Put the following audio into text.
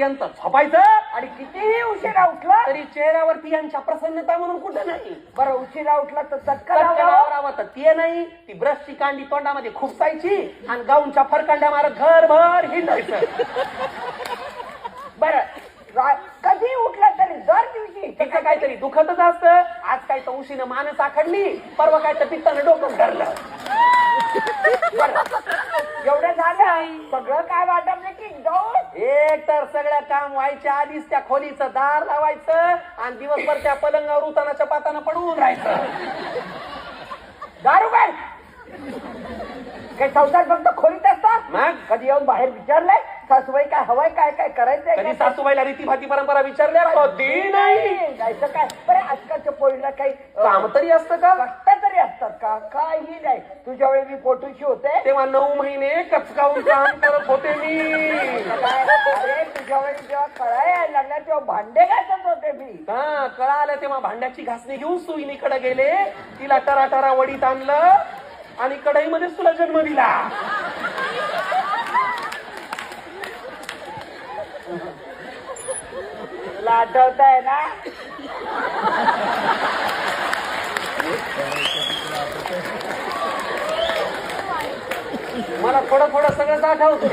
यांचं झोपायचं आणि कितीही उशिरा उठला तरी चेहऱ्यावरती यांच्या प्रसन्नता म्हणून कुठं नाही. बरं उशिरा उठला तर चटका चटकनावर तर ते नाही, ती ब्रशची कांडी तोंडामध्ये खुपसायची आणि गाऊनच्या फरकांड्या मारत घरभर हिंडायचं. बरं कधी उठला तरी दर दिवशी तिचं काहीतरी दुखतच असतं. आज काय तर उशीनं मानस आखडली, परवा काय तर पित्तानं डोकं धरलं. एवढं झालं सगळं काय वाटत की जाऊन एक तर सगळं काम व्हायच्या आधीच त्या खोलीचं दार लावायचं आणि दिवसभर त्या पलंगावर उतानाच्या पातानं पडून राहायचं. दारू काय काही संसार फक्त खोलीत असतात. मग कधी येऊन बाहेर विचारलंय सासूबाई काय हवाय काय काय करायचंय कधी सासूबाईला रीतीभाती परंपरा विचारल्या कधी नाही. जायचं काय बरं आजकालच्या पोरीला काही काम तरी असतं का? कष्ट तरी असतात का? काही नाही. तुझ्या वेळी मी पोटूशी होते तेव्हा 9 महिने कचकावून काम करत होते मी. अरे तुझ्या वेळी जेव्हा कळा यायला लागला तेव्हा भांडे घासत होते मी. हा कळा आलं तेव्हा भांड्याची घासणी घेऊन सुईनीकडे गेले, तिला टराटरा वडीत आणलं आणि कढईमध्येच तुला जन्म दिला. तुला आठवतंय ना? मला थोडं थोडं सगळंच आठवतं.